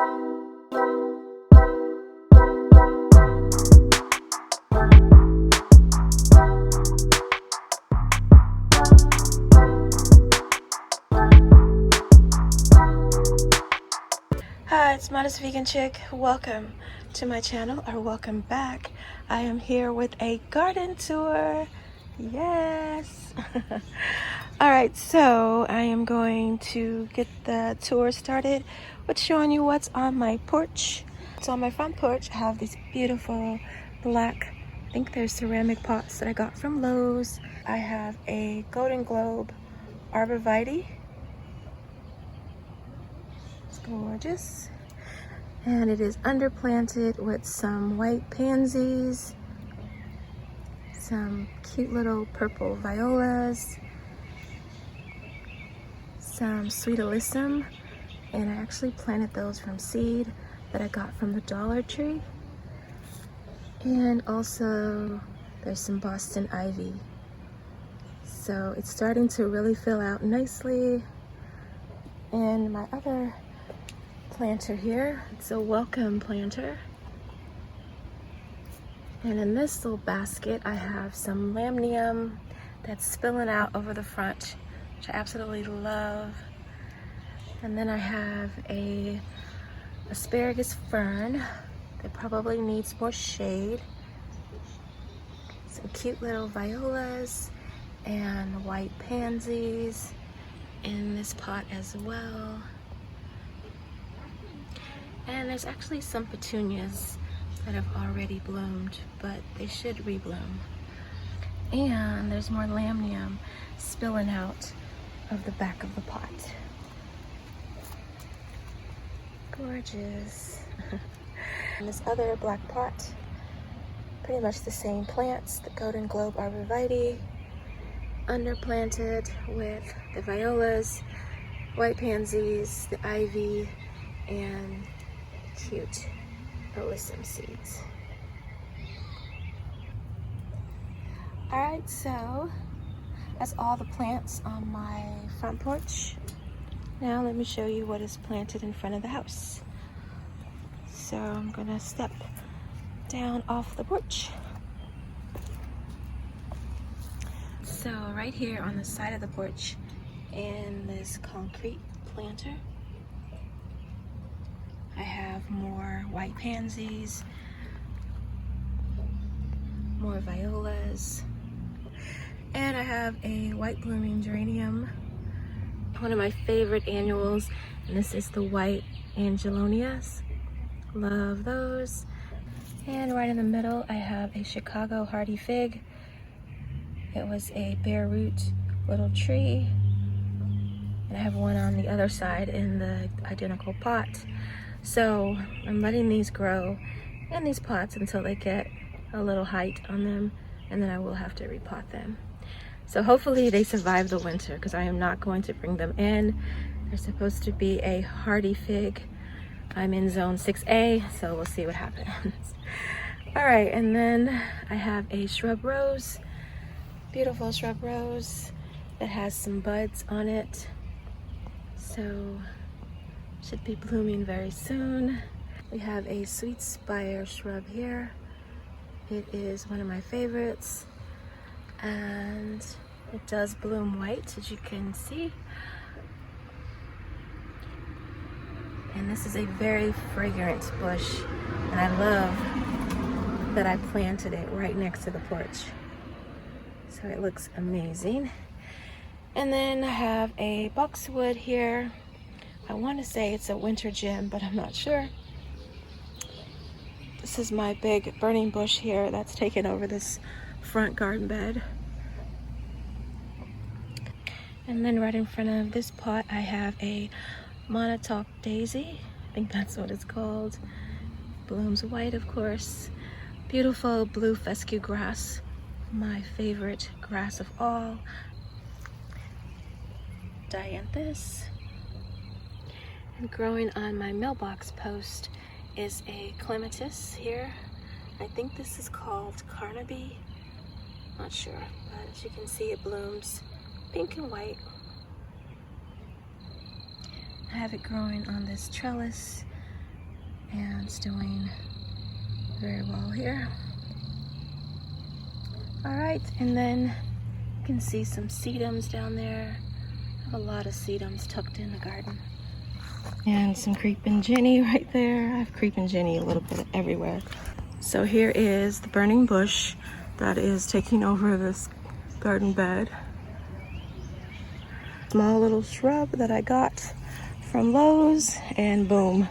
Hi, it's Modest Vegan Chick. Welcome to my channel, or welcome back. I am here with a garden tour. Yes. Alright, so I am going to get the tour started with showing you what's on my porch. So on my front porch, I have these beautiful black, I think they're ceramic pots that I got from Lowe's. I have a Golden Globe arborvitae. It's gorgeous. And it is underplanted with some white pansies, some cute little purple violas, some sweet alyssum, and I actually planted those from seed that I got from the Dollar Tree. And also there's some Boston ivy. So it's starting to really fill out nicely. And my other planter here, it's a welcome planter. And in this little basket, I have some lamnium that's spilling out over the front, which I absolutely love. And then I have a asparagus fern that probably needs more shade. Some cute little violas and white pansies in this pot as well. And there's actually some petunias that have already bloomed, but they should rebloom. And there's more lamnium spilling out of the back of the pot. Gorgeous. And this other black pot, pretty much the same plants, the Golden Globe arborvitae, underplanted with the violas, white pansies, the ivy, and cute alyssum seeds. Alright, so that's all the plants on my front porch. Now let me show you what is planted in front of the house. So I'm gonna step down off the porch. So right here on the side of the porch in this concrete planter, I have more white pansies, more violas, and I have a white blooming geranium, one of my favorite annuals, and this is the white angelonias. Love those. And right in the middle, I have a Chicago hardy fig. It was a bare root little tree, and I have one on the other side in the identical pot. So I'm letting these grow in these pots until they get a little height on them, and then I will have to repot them. So hopefully they survive the winter, because I am not going to bring them in. They're supposed to be a hardy fig. I'm in zone 6A, so we'll see what happens. All right, and then I have a shrub rose, beautiful shrub rose that has some buds on it. So should be blooming very soon. We have a sweet spire shrub here. It is one of my favorites, and it does bloom white, as you can see. And this is a very fragrant bush, and I love that I planted it right next to the porch. So it looks amazing. And then I have a boxwood here. I want to say it's a winter gem, but I'm not sure. This is my big burning bush here that's taken over this front garden bed. And then right in front of this pot, I have a Montauk daisy. I think that's what it's called. Blooms white, of course. Beautiful blue fescue grass, my favorite grass of all. Dianthus. And growing on my mailbox post is a clematis here. I think this is called Carnaby. Not sure, but as you can see, it blooms pink and white. I have it growing on this trellis and it's doing very well here. All right, and then you can see some sedums down there. I have a lot of sedums tucked in the garden. And some creeping Jenny right there. I have creeping Jenny a little bit everywhere. So here is the burning bush that is taking over this garden bed. Small little shrub that I got from Lowe's, and boom,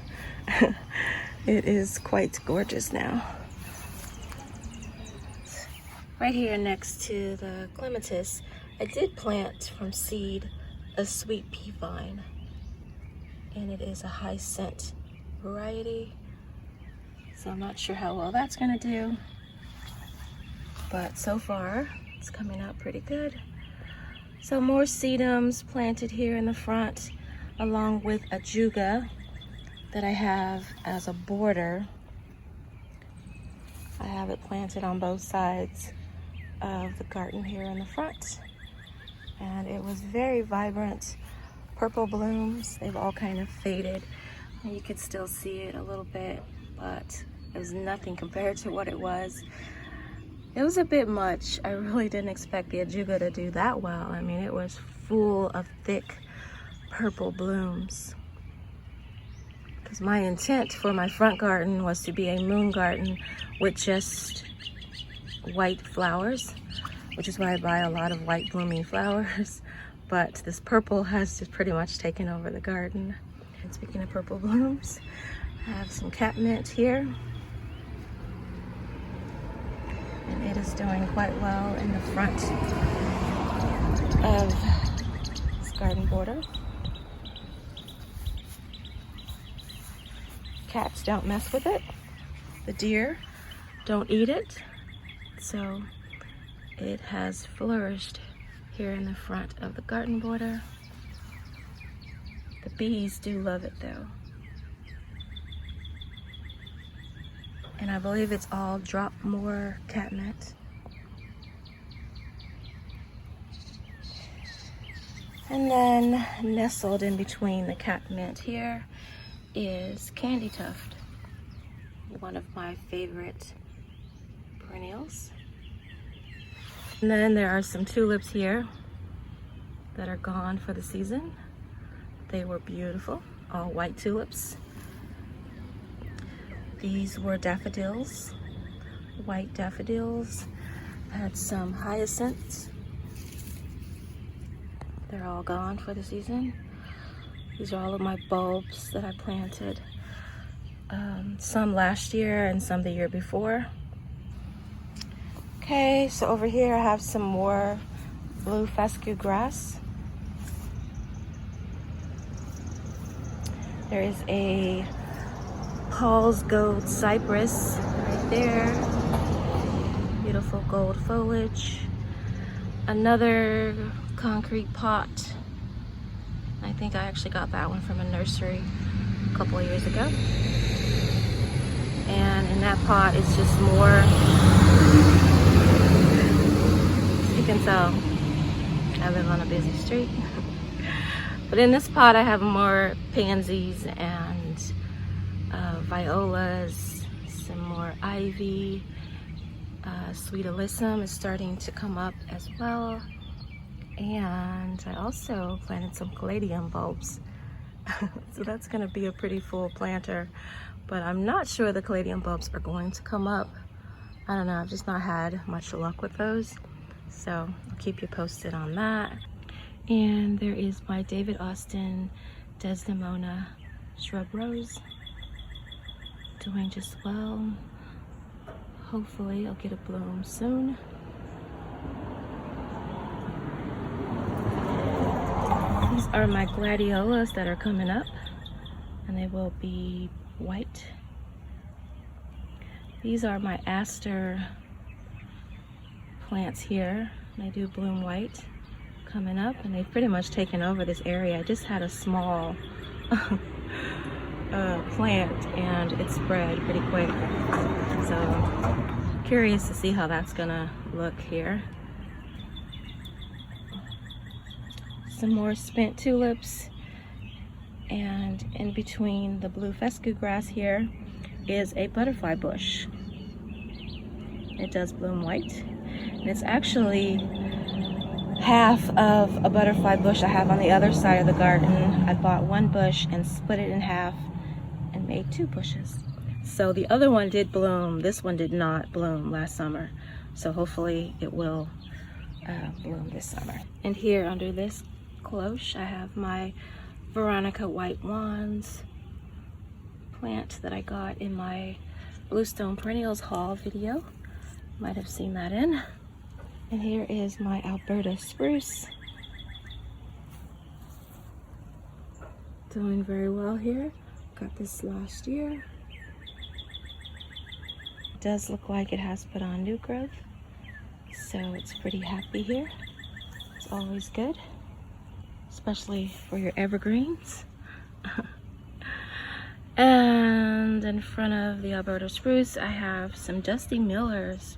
it is quite gorgeous now. Right here next to the clematis, I did plant from seed a sweet pea vine, and it is a high scent variety. So I'm not sure how well that's gonna do, but so far it's coming out pretty good. So more sedums planted here in the front, along with a juga that I have as a border. I have it planted on both sides of the garden here in the front, and it was very vibrant purple blooms. They've all kind of faded, and you could still see it a little bit, but it was nothing compared to what it was. It was a bit much. I really didn't expect the ajuga to do that well. I mean, it was full of thick purple blooms. Because my intent for my front garden was to be a moon garden with just white flowers, which is why I buy a lot of white blooming flowers. But this purple has just pretty much taken over the garden. And speaking of purple blooms, I have some catmint here. And it is doing quite well in the front of this garden border. Cats don't mess with it. The deer don't eat it. So it has flourished here in the front of the garden border. The bees do love it though. And I believe it's all Dropmore catmint. And then nestled in between the catmint here is candy tuft, one of my favorite perennials. And then there are some tulips here that are gone for the season. They were beautiful, all white tulips. These were daffodils, white daffodils. I had some hyacinths. They're all gone for the season. These are all of my bulbs that I planted. Some last year and some the year before. Okay, so over here I have some more blue fescue grass. There is a Paul's Gold Cypress right there. Beautiful gold foliage. Another concrete pot. I think I actually got that one from a nursery a couple of years ago. And in that pot is just more, you can tell I live on a busy street. But in this pot I have more pansies and violas, some more ivy. Sweet alyssum is starting to come up as well. And I also planted some caladium bulbs. So that's gonna be a pretty full planter, but I'm not sure the caladium bulbs are going to come up. I don't know, I've just not had much luck with those. So I'll keep you posted on that. And there is my David Austin Desdemona shrub rose, doing just well. Hopefully I'll get a bloom soon. These are my gladiolas that are coming up, and they will be white. These are my aster plants here. They do bloom white coming up, and they've pretty much taken over this area. I just had a small plant and it spread pretty quick. So curious to see how that's gonna look here. Some more spent tulips, and in between the blue fescue grass here is a butterfly bush. It does bloom white, and it's actually half of a butterfly bush I have on the other side of the garden. I bought one bush and split it in half and made 2 bushes. So the other one did bloom. This one did not bloom last summer. So hopefully it will bloom this summer. And here under this cloche, I have my Veronica white wands plant that I got in my Bluestone Perennials haul video. Might have seen that in. And here is my Alberta spruce. Doing very well here. Got this last year. It does look like it has put on new growth, so it's pretty happy here. It's always good, especially for your evergreens. And in front of the Alberta spruce, I have some Dusty Millers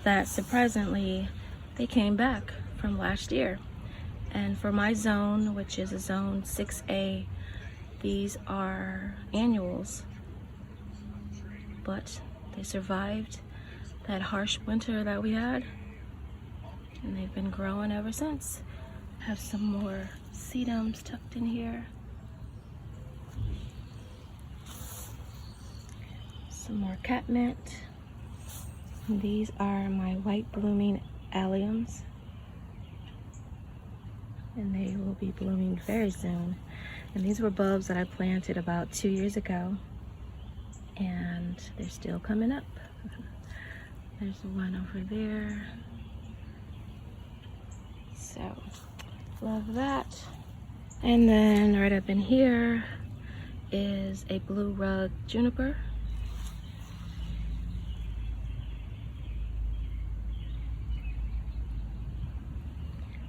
that surprisingly, they came back from last year. And for my zone, which is a zone 6A, these are annuals, but they survived that harsh winter that we had, and they've been growing ever since. Have some more sedums tucked in here. Some more catmint. And these are my white blooming alliums, and they will be blooming very soon. And these were bulbs that I planted about 2 years ago, and they're still coming up. There's one over there. So, love that. And then right up in here is a blue rug juniper.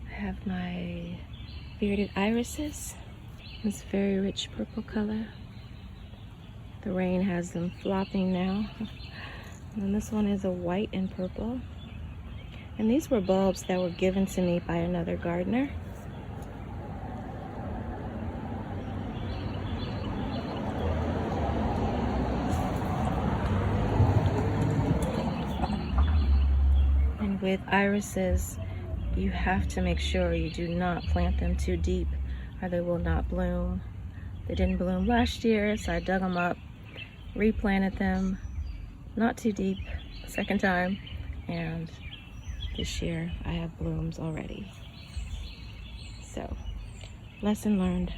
I have my bearded irises. This very rich purple color. The rain has them flopping now. And this one is a white and purple. And these were bulbs that were given to me by another gardener. And with irises, you have to make sure you do not plant them too deep, or they will not bloom. They didn't bloom last year, so I dug them up, replanted them, not too deep, second time, and this year I have blooms already. So, lesson learned.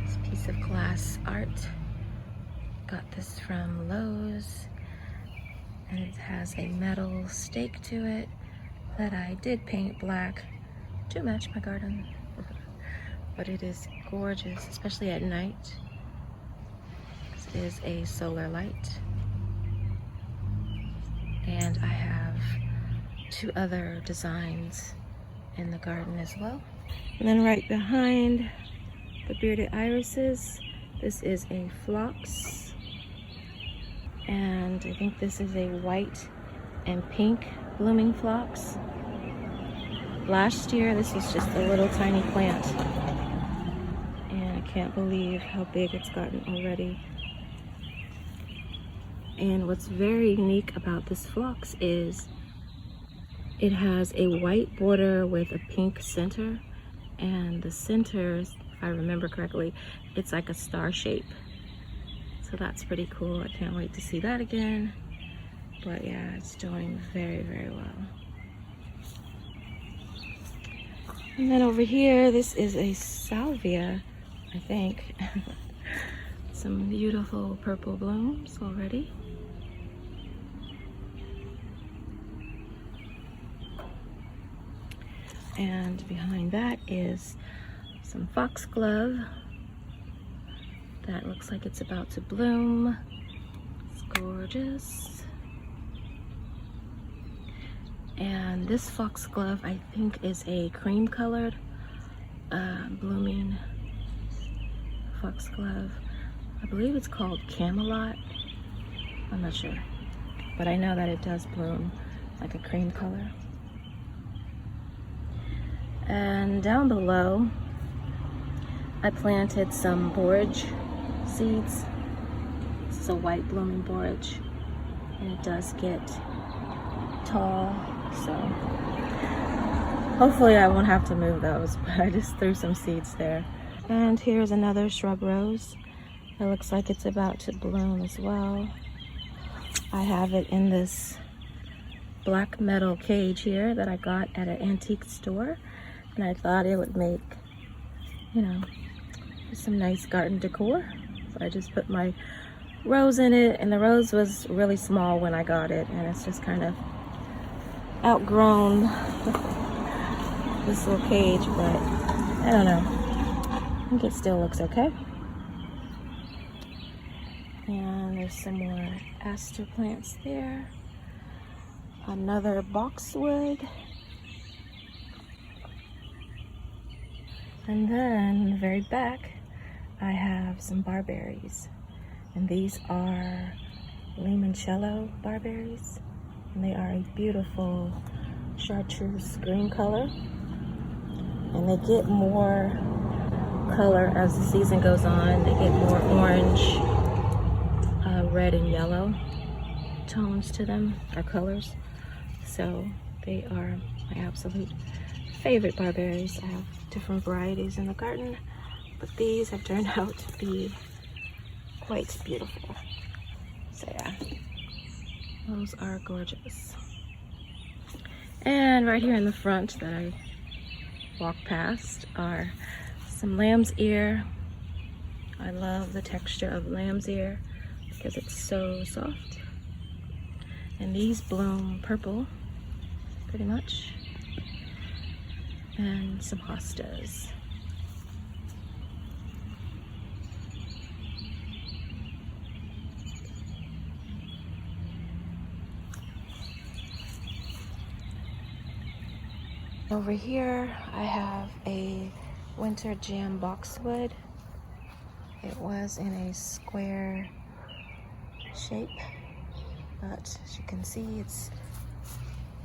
This piece of glass art, got this from Lowe's, and it has a metal stake to it that I did paint black to match my garden. But it is gorgeous, especially at night. This is a solar light. And I have 2 other designs in the garden as well. And then right behind the bearded irises, this is a phlox. And I think this is a white and pink blooming phlox. Last year, this was just a little tiny plant. Can't believe how big it's gotten already. And what's very unique about this phlox is it has a white border with a pink center, and the center, if I remember correctly, it's like a star shape. So that's pretty cool. I can't wait to see that again. But yeah, it's doing very, very well. And then over here, this is a salvia, I think. Some beautiful purple blooms already. And behind that is some foxglove that looks like it's about to bloom. It's gorgeous. And this foxglove, I think, is a cream colored blooming foxglove. I believe it's called Camelot. I'm not sure, but I know that it does bloom like a cream color. And down below, I planted some borage seeds. This is is a white blooming borage, and it does get tall, so hopefully I won't have to move those, but I just threw some seeds there. And here's another shrub rose. It looks like it's about to bloom as well. I have it in this black metal cage here that I got at an antique store, and I thought it would make, you know, some nice garden decor. So I just put my rose in it, and the rose was really small when I got it, and it's just kind of outgrown this little cage, but I don't know. I think it still looks okay. And there's some more aster plants there. Another boxwood. And then in the very back, I have some barberries. And these are limoncello barberries. And they are a beautiful chartreuse green color. And they get more color as the season goes on. They get more orange, red and yellow tones to them, or colors. So they are my absolute favorite barberries. I have different varieties in the garden, but these have turned out to be quite beautiful. So yeah, those are gorgeous. And right here in the front that I walked past are some lamb's ear. I love the texture of lamb's ear because it's so soft. And these bloom purple, pretty much. And some hostas. Over here, I have a winter jam boxwood. It was in a square shape, but as you can see, it's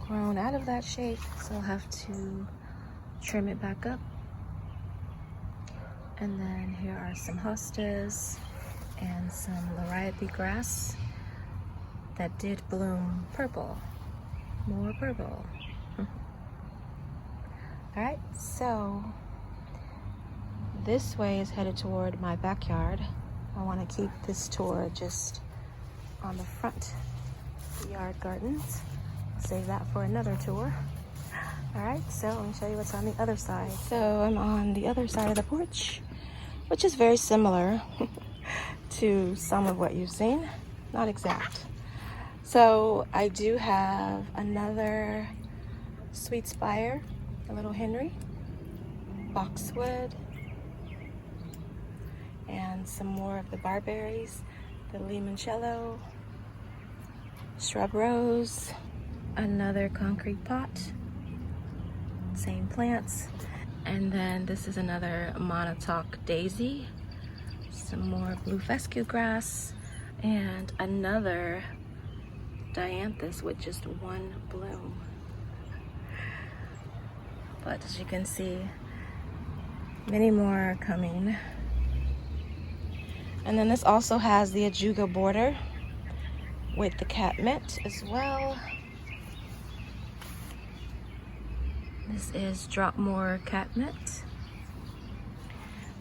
grown out of that shape, so I'll have to trim it back up. And then here are some hostas and some liriope grass that did bloom purple, more purple. All right, so this way is headed toward my backyard. I want to keep this tour just on the front yard gardens. Save that for another tour. All right, so let me show you what's on the other side. So I'm on the other side of the porch, which is very similar to some of what you've seen, not exact. So I do have another sweet spire, a little Henry, boxwood, and some more of the barberries, the limoncello, shrub rose, another concrete pot, same plants, and then this is another Montauk daisy, some more blue fescue grass, and another dianthus with just one bloom. But as you can see, many more are coming. And then this also has the ajuga border with the catmint as well. This is Dropmore catmint.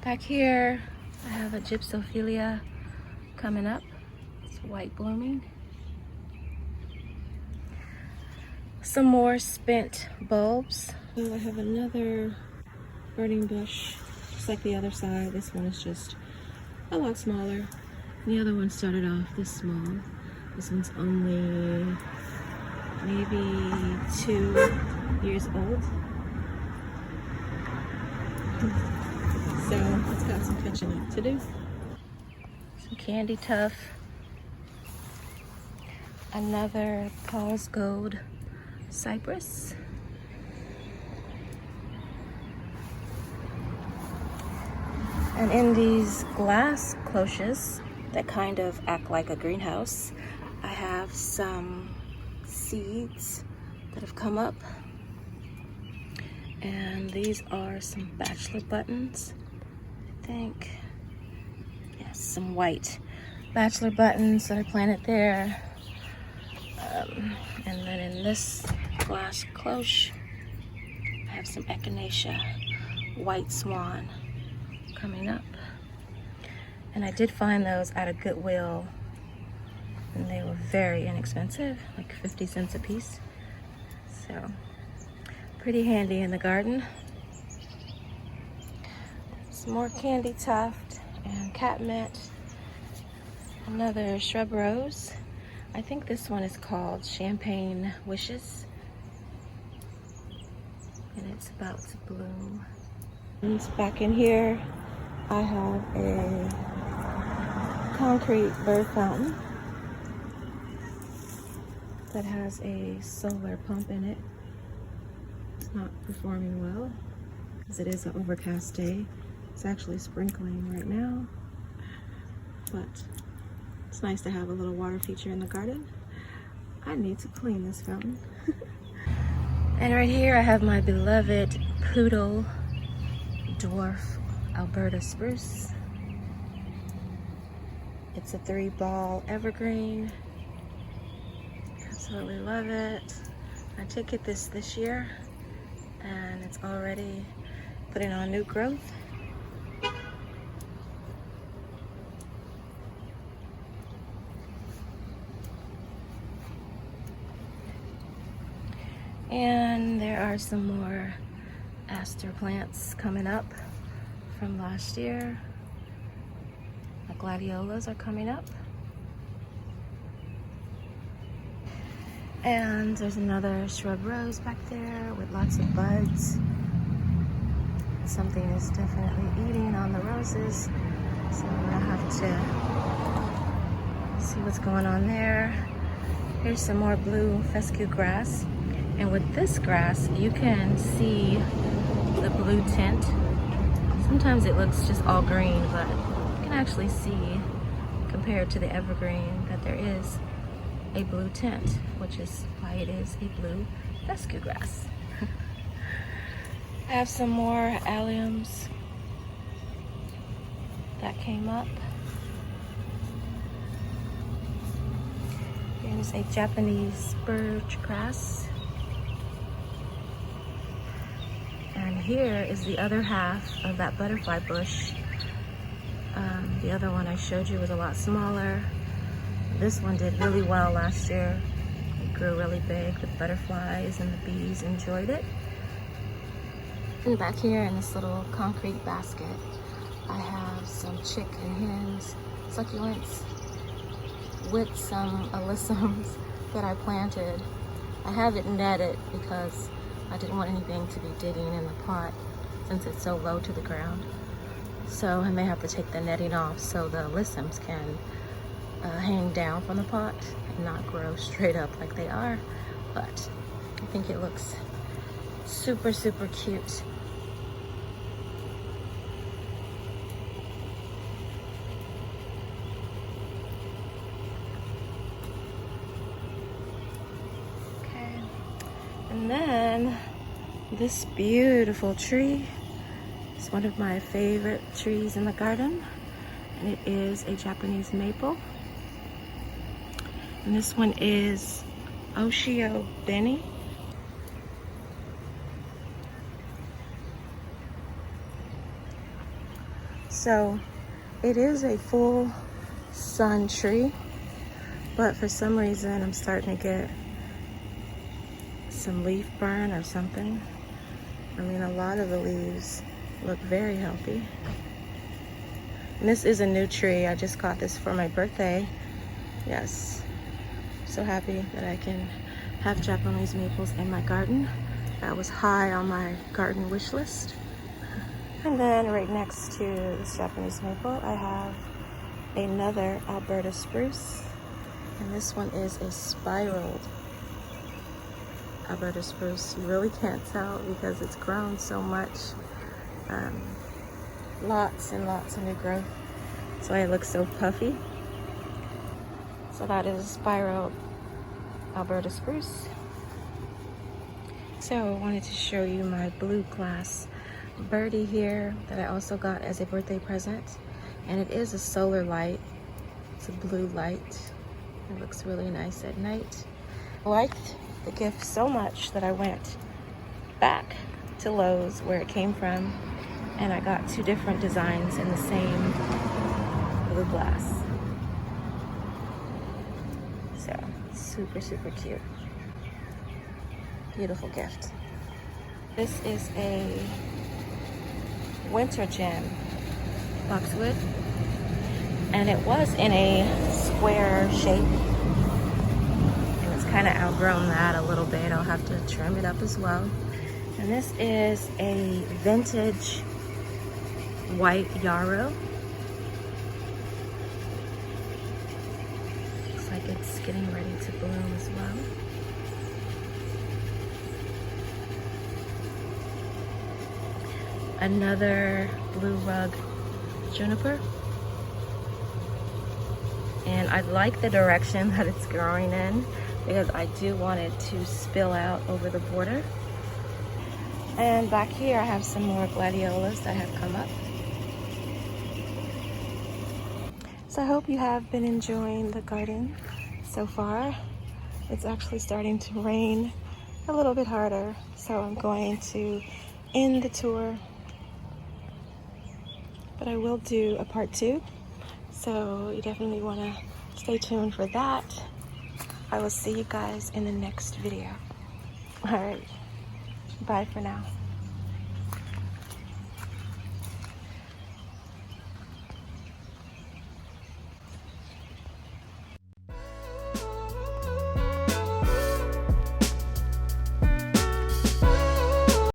Back here, I have a gypsophilia coming up. It's white blooming. Some more spent bulbs. So I have another burning bush, just like the other side. This one is just a lot smaller. The other one started off this small. This one's only maybe 2 years old. So it's got some catching up to do. Some candy tuft. Another Paul's Gold cypress. And in these glass cloches that kind of act like a greenhouse, I have some seeds that have come up. And these are some bachelor buttons, I think. Yes, some white bachelor buttons that I planted there. And then in this glass cloche, I have some echinacea, white swan coming up. And I did find those at a Goodwill, and they were very inexpensive, like 50 cents a piece. So pretty handy in the garden. Some more candy tuft and catmint. Another shrub rose. I think this one is called Champagne Wishes. And it's about to bloom. And back in here, I have a concrete bird fountain that has a solar pump in it. It's not performing well because it is an overcast day. It's actually sprinkling right now, but it's nice to have a little water feature in the garden. I need to clean this fountain. And right here I have my beloved poodle dwarf Alberta spruce. It's a 3-ball evergreen. Absolutely love it. I did get this year, and it's already putting on new growth. And there are some more aster plants coming up from last year. The gladiolas are coming up. And there's another shrub rose back there with lots of buds. Something is definitely eating on the roses, so I'm gonna have to see what's going on there. Here's some more blue fescue grass. And with this grass, you can see the blue tint. Sometimes it looks just all green, but you can actually see, compared to the evergreen, that there is a blue tint, which is why it is a blue fescue grass. I have some more alliums that came up. Here's a Japanese spurge grass. And here is the other half of that butterfly bush. The other one I showed you was a lot smaller. This one did really well last year. It grew really big. The butterflies and the bees enjoyed it. And back here in this little concrete basket, I have some chick and hens succulents with some alyssums that I planted. I have it netted because I didn't want anything to be digging in the pot since it's so low to the ground. So I may have to take the netting off so the alyssums can hang down from the pot and not grow straight up like they are. But I think it looks super, super cute. Okay, and then this beautiful tree is one of my favorite trees in the garden, and it is a Japanese maple. And this one is Oshio Beni. So it is a full sun tree, but for some reason I'm starting to get some leaf burn or something. I mean, a lot of the leaves look very healthy. And this is a new tree. I just got this for my birthday. Yes. So happy that I can have Japanese maples in my garden. That was high on my garden wish list. And then right next to this Japanese maple, I have another Alberta spruce. And this one is a spiraled Alberta spruce. You really can't tell because it's grown so much. Lots and lots of new growth. That's why it looks so puffy. So that is a spiraled Alberta spruce. So I wanted to show you my blue glass birdie here that I also got as a birthday present. And it is a solar light. It's a blue light. It looks really nice at night. I liked the gift so much that I went back to Lowe's where it came from, and I got 2 different designs in the same blue glass. So super, super cute. Beautiful gift. This is a Winter Gem boxwood, and it was in a square shape, and it's kind of outgrown that a little bit. I'll have to trim it up as well. And this is a vintage white yarrow. Looks like it's getting ready to bloom as well. Another blue rug juniper. And I like the direction that it's growing in because I do want it to spill out over the border. And back here I have some more gladiolas that have come up. So I hope you have been enjoying the garden so far. It's actually starting to rain a little bit harder, so I'm going to end the tour. But I will do a part 2, so you definitely want to stay tuned for that. I will see you guys in the next video. All right, bye for now.